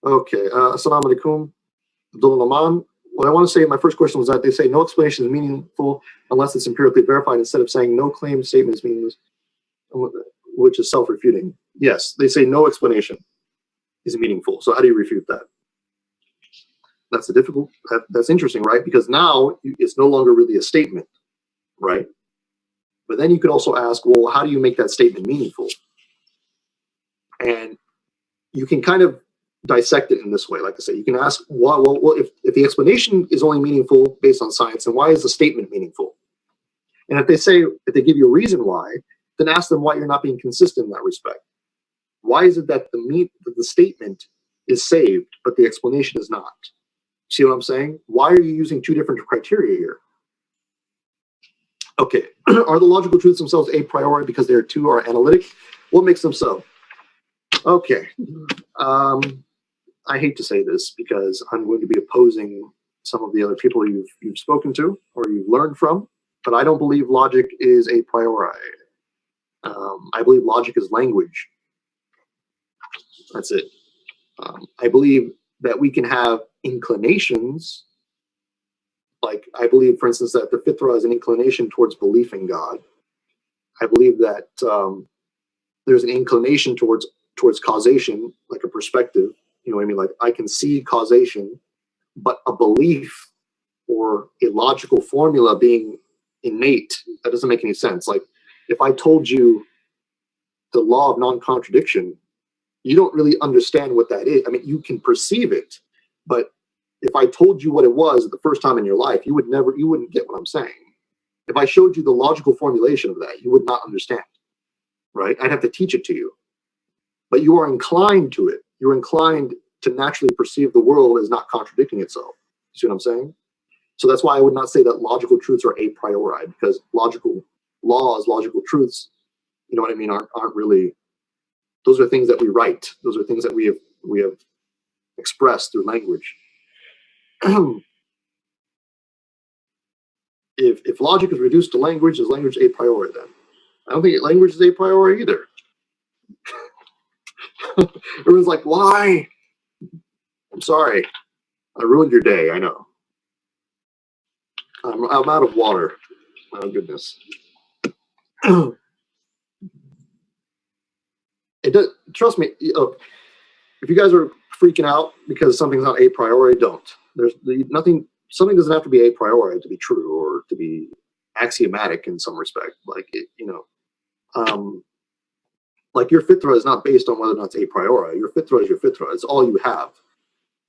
Okay, assalamu alaikum. What I want to say in my first question was that they say no explanation is meaningful unless it's empirically verified, instead of saying no claim statement is meaningless, which is self-refuting. Yes, they say no explanation is meaningful. So how do you refute that? That's that's interesting, right? Because now it's no longer really a statement, right? But then you could also ask, well, how do you make that statement meaningful? And you can kind of dissect it in this way. Like I say, you can ask, well, if the explanation is only meaningful based on science, then why is the statement meaningful? And if they give you a reason why, then ask them why you're not being consistent in that respect. Why is it that the statement is saved, but the explanation is not? See what I'm saying? Why are you using two different criteria here? Okay, are the logical truths themselves a priori because they are analytic? What makes them so? Okay, I hate to say this because I'm going to be opposing some of the other people you've spoken to or you've learned from, but I don't believe logic is a priori. I believe logic is language. That's it. I believe that we can have inclinations. Like, I believe, for instance, that the fitrah is an inclination towards belief in God. I believe that there's an inclination towards causation, like a perspective. You know what I mean? Like, I can see causation, but a belief or a logical formula being innate, that doesn't make any sense. Like, if I told you the law of non-contradiction, you don't really understand what that is. I mean, you can perceive it, but if I told you what it was the first time in your life, you wouldn't get what I'm saying. If I showed you the logical formulation of that, you would not understand, right? I'd have to teach it to you. But you are inclined to it. You're inclined to naturally perceive the world as not contradicting itself. You see what I'm saying? So that's why I would not say that logical truths are a priori, because logical laws, logical truths, you know what I mean, aren't really, those are things that we write. Those are things that we have expressed through language. If logic is reduced to language, is language a priori then? I don't think language is a priori either. Everyone's like, why? I'm sorry. I ruined your day, I know. I'm out of water. Oh, goodness. It does, trust me, if you guys are freaking out because something's not a priori, don't. There's nothing, something doesn't have to be a priori to be true or to be axiomatic in some respect. Like, like your fitrah is not based on whether or not it's a priori. Your fitrah is your fitrah. It's all you have.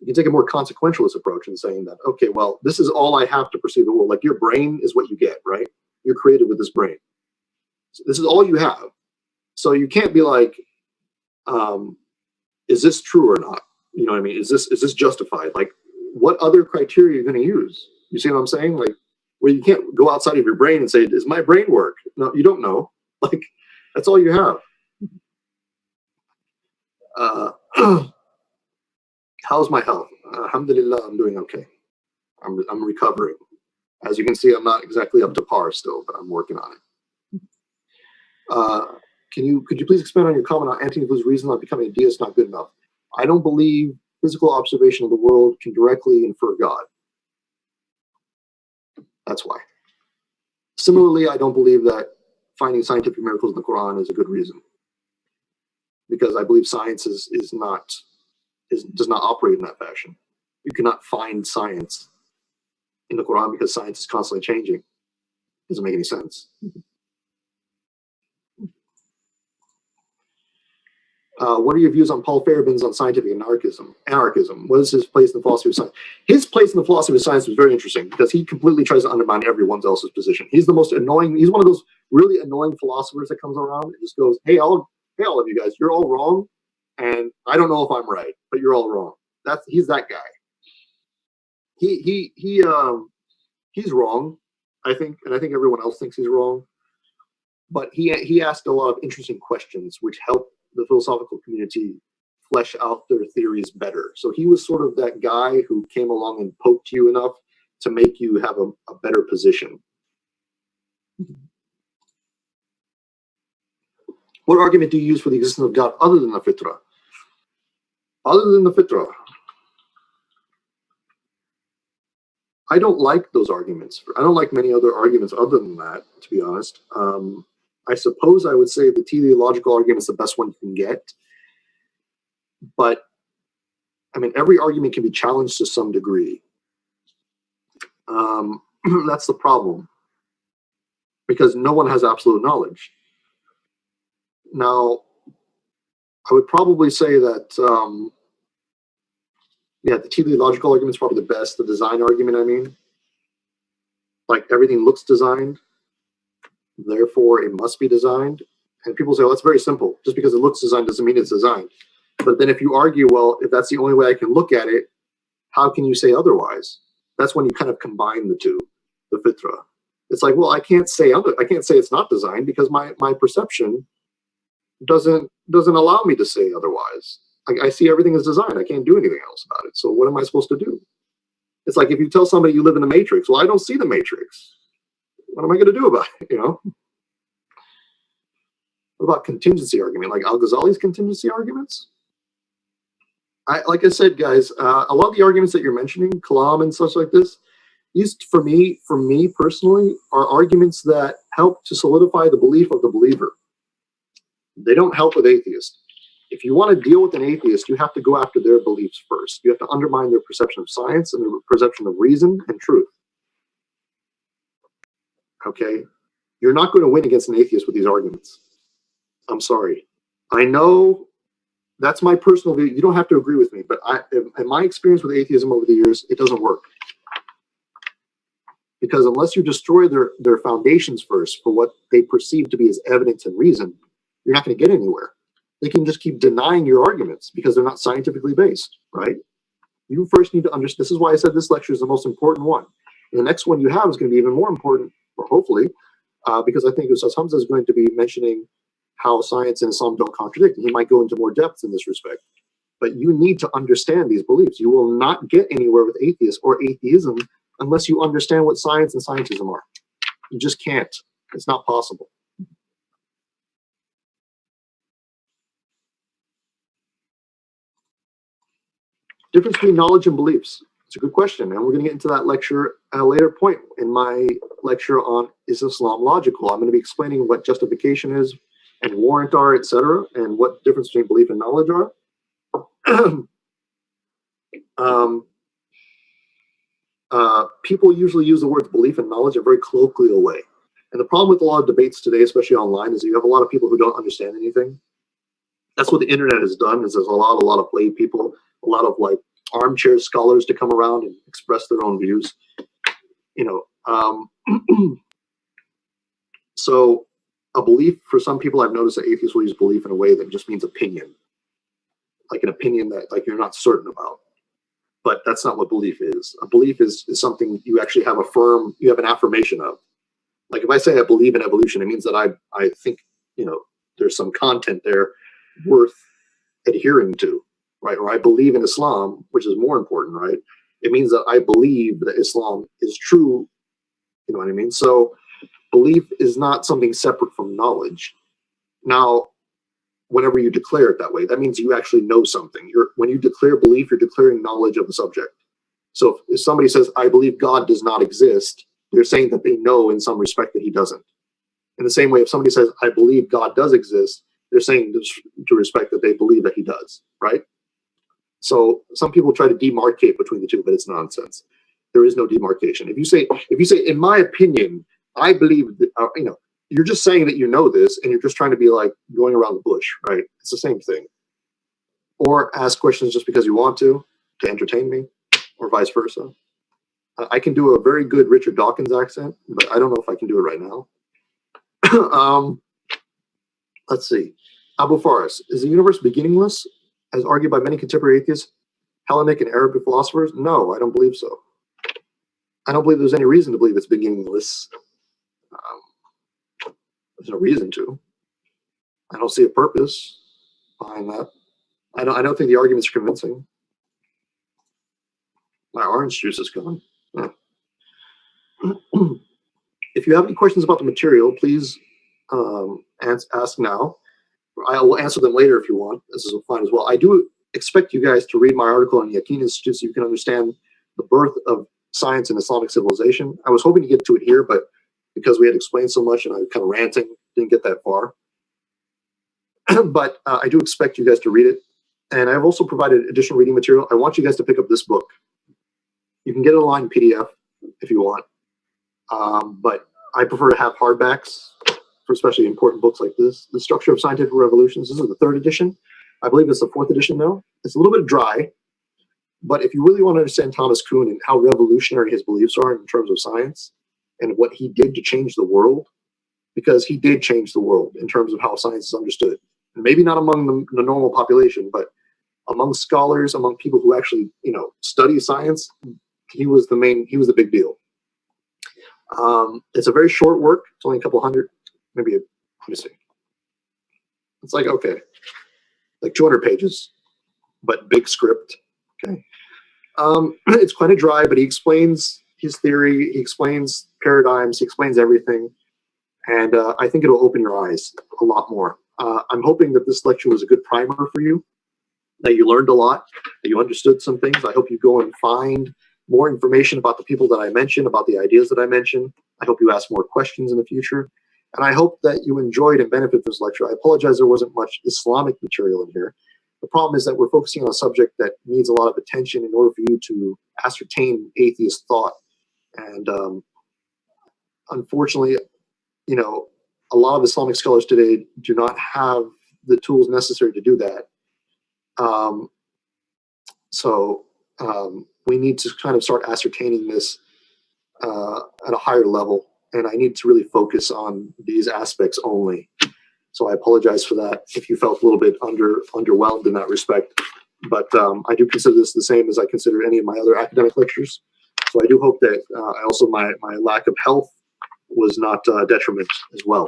You can take a more consequentialist approach in saying that, okay, well, this is all I have to perceive the world. Like, your brain is what you get, right? You're created with this brain. So this is all you have. So you can't be like, is this true or not? You know what I mean? Is this justified? Like, what other criteria are you going to use? You see what I'm saying? Like, where you can't go outside of your brain and say, does my brain work? No, you don't know. Like, that's all you have. How's my health? Alhamdulillah, I'm doing okay. I'm recovering. As you can see, I'm not exactly up to par still, but I'm working on it. Could you please expand on your comment on Antony Fleur's reason on becoming a deist not good enough? I don't believe physical observation of the world can directly infer God. That's why. Similarly, I don't believe that finding scientific miracles in the Quran is a good reason, because I believe science does not operate in that fashion. You cannot find science in the Quran because science is constantly changing. Doesn't make any sense. What are your views on Paul Feyerabend's on scientific anarchism? What is his place in the philosophy of science? His place in the philosophy of science was very interesting because he completely tries to undermine everyone else's position. He's the most annoying. He's one of those really annoying philosophers that comes around and just goes, "Hey, all of you guys, you're all wrong, and I don't know if I'm right, but you're all wrong." He's that guy. He's wrong, I think, and I think everyone else thinks he's wrong. But he asked a lot of interesting questions, which helped the philosophical community flesh out their theories better. So he was sort of that guy who came along and poked you enough to make you have a better position. What argument do you use for the existence of God other than the fitrah? Other than the fitrah, I don't like those arguments. I don't like many other arguments other than that, to be honest. I suppose I would say the teleological argument is the best one you can get. But, I mean, every argument can be challenged to some degree. That's the problem. Because no one has absolute knowledge. Now, I would probably say that, yeah, the teleological argument is probably the best. The design argument, I mean. Like, everything looks designed. Therefore, it must be designed. And people say, well, that's very simple. Just because it looks designed doesn't mean it's designed. But then if you argue, well, if that's the only way I can look at it, how can you say otherwise? That's when you kind of combine the two, the fitra. It's like, well, I can't say it's not designed because my perception doesn't allow me to say otherwise. I see everything as designed. I can't do anything else about it. So what am I supposed to do? It's like if you tell somebody you live in the Matrix, well, I don't see the Matrix. What am I going to do about it? You know? What about contingency argument? Like Al-Ghazali's contingency arguments? Like I said, guys, a lot of the arguments that you're mentioning, Kalam and such like this, these, for me personally, are arguments that help to solidify the belief of the believer. They don't help with atheists. If you want to deal with an atheist, you have to go after their beliefs first. You have to undermine their perception of science and their perception of reason and truth. Okay? You're not going to win against an atheist with these arguments. I'm sorry. I know that's my personal view. You don't have to agree with me, but in my experience with atheism over the years, it doesn't work. Because unless you destroy their foundations first for what they perceive to be as evidence and reason, you're not going to get anywhere. They can just keep denying your arguments because they're not scientifically based, right? You first need to understand. This is why I said this lecture is the most important one. And the next one you have is going to be even more important, or hopefully, because I think Ustaz Hamza is going to be mentioning how science and Islam don't contradict. And he might go into more depth in this respect. But you need to understand these beliefs. You will not get anywhere with atheists or atheism unless you understand what science and scientism are. You just can't. It's not possible. Difference between knowledge and beliefs. It's a good question, and we're going to get into that lecture at a later point in my lecture on Is Islam Logical? I'm going to be explaining what justification is and warrant are, etc., and what the difference between belief and knowledge are. People usually use the words belief and knowledge in a very colloquial way. And the problem with a lot of debates today, especially online, is you have a lot of people who don't understand anything. That's what the internet has done, is there's a lot of lay people, a lot of like armchair scholars to come around and express their own views. You know, so a belief, for some people, I've noticed that atheists will use belief in a way that just means opinion. Like an opinion that like you're not certain about. But that's not what belief is. A belief is something you actually have you have an affirmation of. Like if I say I believe in evolution, it means that I think, you know, there's some content there worth adhering to, right? Or I believe in Islam, which is more important, right? It means that I believe that Islam is true, you know what I mean? So belief is not something separate from knowledge. Now, whenever you declare it that way, that means you actually know something. When you declare belief, you're declaring knowledge of the subject. So if somebody says, I believe God does not exist, they're saying that they know in some respect that he doesn't. In the same way, if somebody says, I believe God does exist, they're saying to respect that they believe that he does, right? So some people try to demarcate between the two, but it's nonsense. There is no demarcation. If you say, in my opinion, I believe that, you know, you're just saying that you know this, and you're just trying to be like going around the bush, right? It's the same thing. Or ask questions just because you want to entertain me, or vice versa. I can do a very good Richard Dawkins accent, but I don't know if I can do it right now. Let's see. Abu Faris, is the universe beginningless, as argued by many contemporary atheists, Hellenic and Arabic philosophers? No, I don't believe so. I don't believe there's any reason to believe it's beginningless. There's no reason to. I don't see a purpose behind that. I don't think the arguments are convincing. My orange juice is gone. Yeah. If you have any questions about the material, please ask now. I will answer them later if you want. This is fine as well. I do expect you guys to read my article on the Yaqeen Institute so you can understand the birth of Science and Islamic Civilization. I was hoping to get to it here, but because we had explained so much and I was kind of ranting, didn't get that far. But I do expect you guys to read it. And I've also provided additional reading material. I want you guys to pick up this book. You can get it online in PDF if you want. But I prefer to have hardbacks for especially important books like this. The Structure of Scientific Revolutions. This is the 3rd edition. I believe it's the 4th edition now. It's a little bit dry. But if you really want to understand Thomas Kuhn and how revolutionary his beliefs are in terms of science and what he did to change the world, because he did change the world in terms of how science is understood. And maybe not among the normal population, but among scholars, among people who actually, study science, he was the big deal. It's a very short work. It's only a couple hundred, let me see. It's like 200 pages, but big script. Okay. It's kind of dry, but he explains his theory, he explains paradigms, he explains everything. And I think it'll open your eyes a lot more. I'm hoping that this lecture was a good primer for you, that you learned a lot, that you understood some things. I hope you go and find more information about the people that I mentioned, about the ideas that I mentioned. I hope you ask more questions in the future. And I hope that you enjoyed and benefited from this lecture. I apologize there wasn't much Islamic material in here. The problem is that we're focusing on a subject that needs a lot of attention in order for you to ascertain atheist thought. And unfortunately, a lot of Islamic scholars today do not have the tools necessary to do that. So we need to kind of start ascertaining this at a higher level. And I need to really focus on these aspects only. So I apologize for that if you felt a little bit underwhelmed in that respect. But I do consider this the same as I consider any of my other academic lectures. So I do hope that also my lack of health was not a detriment as well.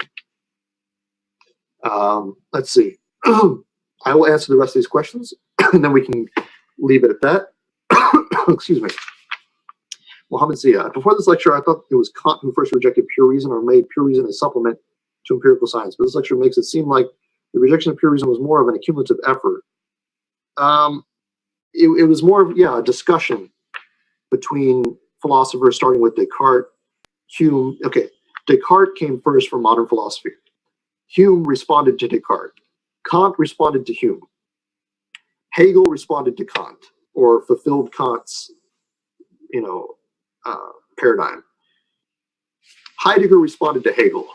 Let's see. I will answer the rest of these questions, and then we can leave it at that. Excuse me. Mohammed Zia. Before this lecture, I thought it was Kant who first rejected pure reason or made pure reason a supplement to empirical science. But this lecture makes it seem like the rejection of pure reason was more of an accumulative effort. It was more of, a discussion between philosophers, starting with Descartes, Hume. Okay, Descartes came first for modern philosophy. Hume responded to Descartes. Kant responded to Hume. Hegel responded to Kant, or fulfilled Kant's, paradigm. Heidegger responded to Hegel.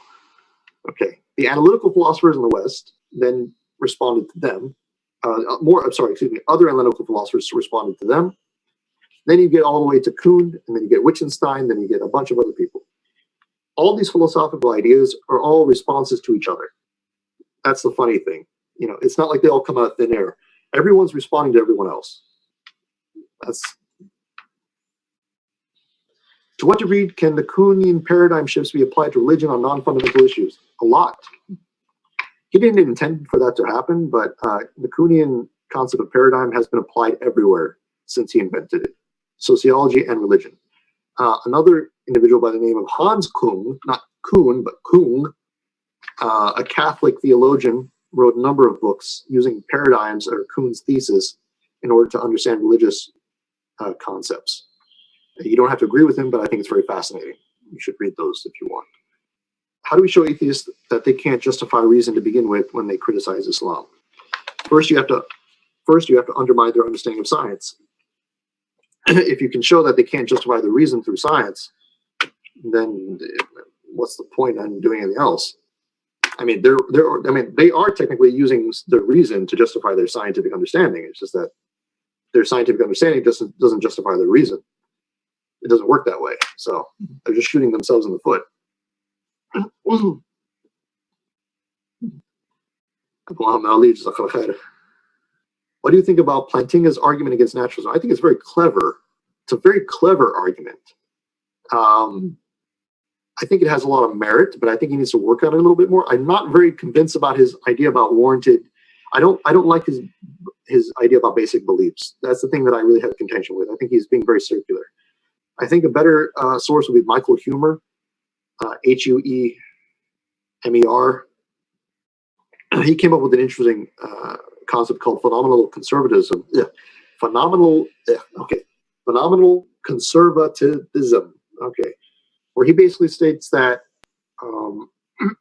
Okay, the analytical philosophers in the West then responded to them. Other analytical philosophers responded to them. Then you get all the way to Kuhn, and then you get Wittgenstein, then you get a bunch of other people. All these philosophical ideas are all responses to each other. That's the funny thing. It's not like they all come out of thin air. Everyone's responding to everyone else. To what degree can the Kuhnian paradigm shifts be applied to religion on non-fundamental issues? A lot. He didn't intend for that to happen, but the Kuhnian concept of paradigm has been applied everywhere since he invented it. Sociology and religion. Another individual by the name of Hans Kuhn, not Kuhn, but Kuhn, a Catholic theologian, wrote a number of books using paradigms or Kuhn's thesis in order to understand religious concepts. You don't have to agree with him, but I think it's very fascinating. You should read those if you want. How do we show atheists that they can't justify reason to begin with when they criticize Islam? First, you have to undermine their understanding of science. If you can show that they can't justify the reason through science, then what's the point in doing anything else? They are technically using the reason to justify their scientific understanding. It's just that their scientific understanding doesn't justify their reason. It doesn't work that way. So they're just shooting themselves in the foot. What do you think about Plantinga's argument against naturalism? I think it's very clever. It's a very clever argument. I think it has a lot of merit, but I think he needs to work on it a little bit more. I'm not very convinced about his idea about warranted. I don't like his idea about basic beliefs. That's the thing that I really have contention with. I think he's being very circular. I think a better source would be Michael Huemer, Huemer. He came up with an interesting concept called phenomenal conservatism. Phenomenal conservatism. Okay, where he basically states that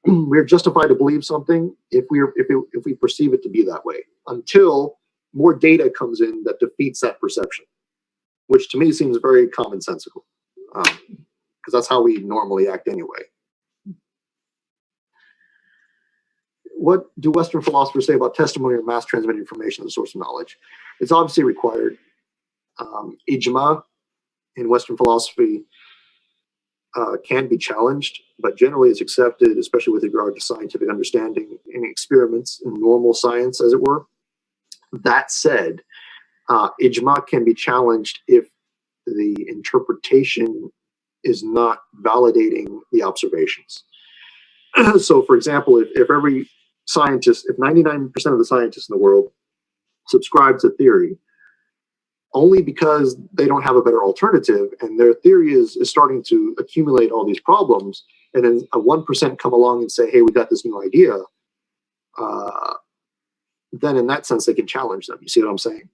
we're justified to believe something if we perceive it to be that way, until more data comes in that defeats that perception, which to me seems very commonsensical, because that's how we normally act anyway. What do Western philosophers say about testimony or mass transmitted information as a source of knowledge? It's obviously required. Ijma in Western philosophy can be challenged, but generally it's accepted, especially with regard to scientific understanding and experiments in normal science, as it were. That said, ijma can be challenged if the interpretation is not validating the observations. So, for example, if every scientist, if 99% of the scientists in the world subscribe to theory, only because they don't have a better alternative, and their theory is starting to accumulate all these problems, and then a 1% come along and say, hey, we got this new idea, then in that sense they can challenge them. You see what I'm saying?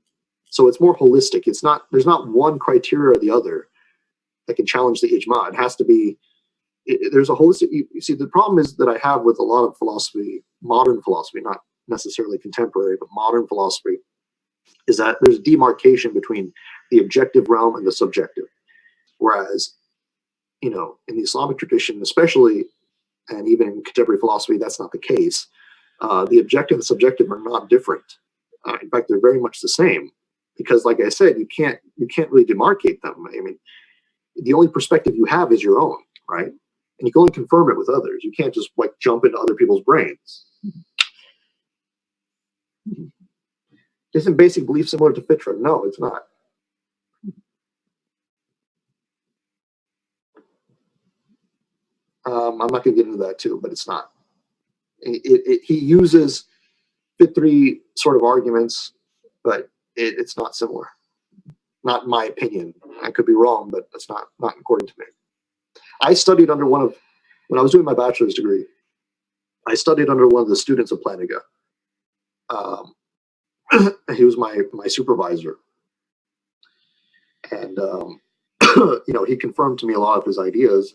So it's more holistic. It's not, there's not one criteria or the other that can challenge the ijma. It has to be, there's a holistic, you see, the problem is that I have with a lot of philosophy, modern philosophy, not necessarily contemporary, but modern philosophy, is that there's demarcation between the objective realm and the subjective. Whereas, you know, in the Islamic tradition, especially, and even in contemporary philosophy, that's not the case. The objective and subjective are not different. In fact, they're very much the same, because, like I said, you can't really demarcate them. I mean, the only perspective you have is your own, right? And you can only confirm it with others. You can't just like jump into other people's brains. Isn't basic belief similar to fitra? No, it's not. I'm not going to get into that too, but it's not. He uses fitri sort of arguments, but it's not similar. Not in my opinion. I could be wrong, but that's not according to me. I studied under one of, when I was doing my bachelor's degree, I studied under one of the students of Plantinga. He was my supervisor, and you know, he confirmed to me a lot of his ideas.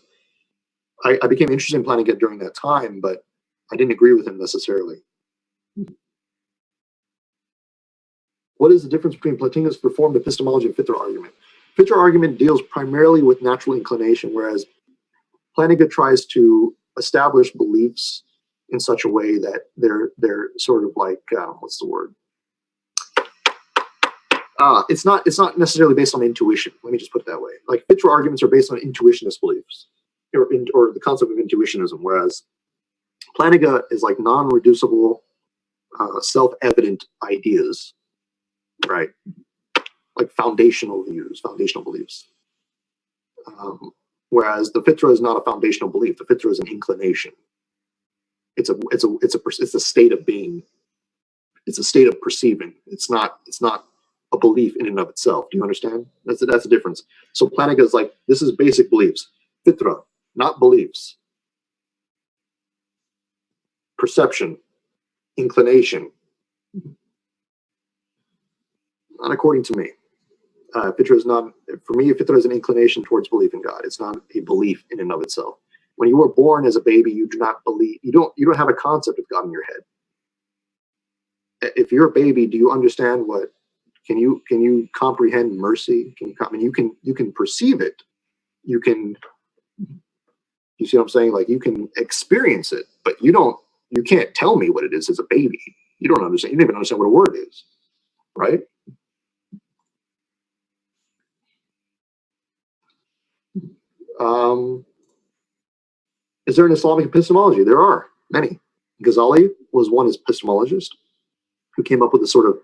I became interested in Plantinga during that time, but I didn't agree with him necessarily. What is the difference between Plantinga's performed epistemology and fitra argument? Fitra argument deals primarily with natural inclination, whereas Plantinga tries to establish beliefs in such a way that they're sort of like what's the word? It's not necessarily based on intuition. Let me just put it that way. Like fitra arguments are based on intuitionist beliefs, or the concept of intuitionism, whereas Plantinga is like non-reducible, self-evident ideas, right? Like foundational views, foundational beliefs. Whereas the fitra is not a foundational belief. The fitra is an inclination. It's a state of being. It's a state of perceiving. It's not a belief in and of itself. Do you understand? That's the difference. So Plantinga is like, this is basic beliefs. Fitra, not beliefs. Perception, inclination. Not according to me. Fitra is not, for me, fitra is an inclination towards belief in God. It's not a belief in and of itself. When you were born as a baby, you do not believe, you don't have a concept of God in your head. If you're a baby, do you understand what, can you comprehend mercy? You can perceive it. You see what I'm saying? Like you can experience it, but you can't tell me what it is as a baby. You don't understand. You don't even understand what a word is, right? Is there an Islamic epistemology? There are many. Ghazali was one epistemologist who came up with a sort of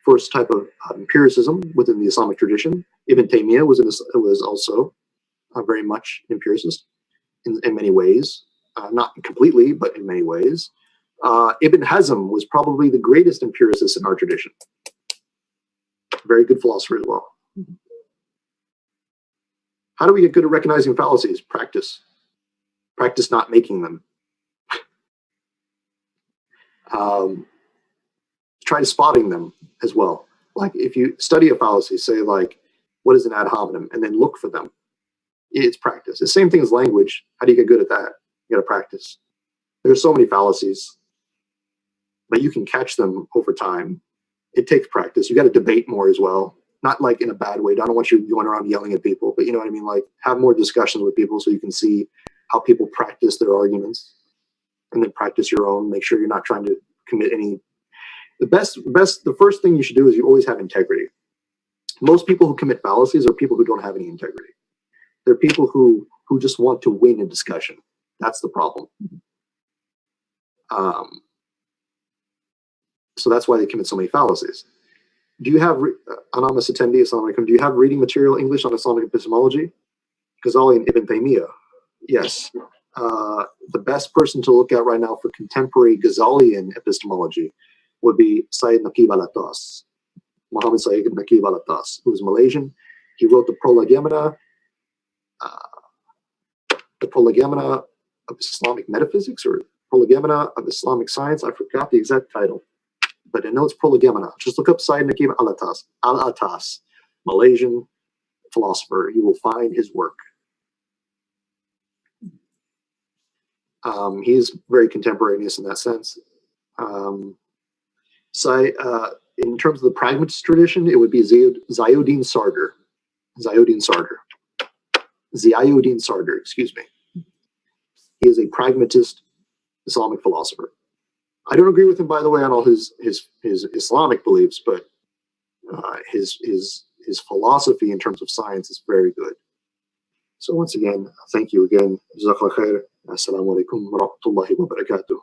first type of empiricism within the Islamic tradition. Ibn Taymiyyah was also very much empiricist in many ways, not completely, but in many ways. Ibn Hazm was probably the greatest empiricist in our tradition. Very good philosopher as well. How do we get good at recognizing fallacies? Practice. Practice not making them. Try spotting them as well. Like if you study a fallacy, say like, what is an ad hominem, and then look for them. It's practice. The same thing as language. How do you get good at that? You got to practice. There's so many fallacies, but you can catch them over time. It takes practice. You got to debate more as well. Not like in a bad way. I don't want you going around yelling at people, but you know what I mean? Like, have more discussions with people so you can see how people practice their arguments, and then practice your own. Make sure you're not trying to commit any. The first thing you should do is you always have integrity. Most people who commit fallacies are people who don't have any integrity. They're people who just want to win a discussion. That's the problem. So that's why they commit so many fallacies. Do you have, anonymous attendee, assalamu alaikum, do you have reading material English on Islamic epistemology? Ghazali and Ibn Taymiyyah. Yes. The best person to look at right now for contemporary Ghazalian epistemology would be Sayyid Naqib al-Attas, Muhammad Sayyid Naqib al-Attas, who is Malaysian. He wrote the Prolegomena of Islamic Metaphysics, or Prolegomena of Islamic Science. I forgot the exact title, but I know it's Prolegomena. Just look up Sayyid Naqib al-Attas, Malaysian philosopher. You will find his work. He's very contemporaneous in that sense. In terms of the pragmatist tradition, it would be Ziauddin Sardar, excuse me. He is a pragmatist Islamic philosopher. I don't agree with him, by the way, on all his Islamic beliefs, but his philosophy in terms of science is very good. So once again, thank you again. Jazakallah khair. Assalamu alaikum wa rahmatullahi wa barakatuh.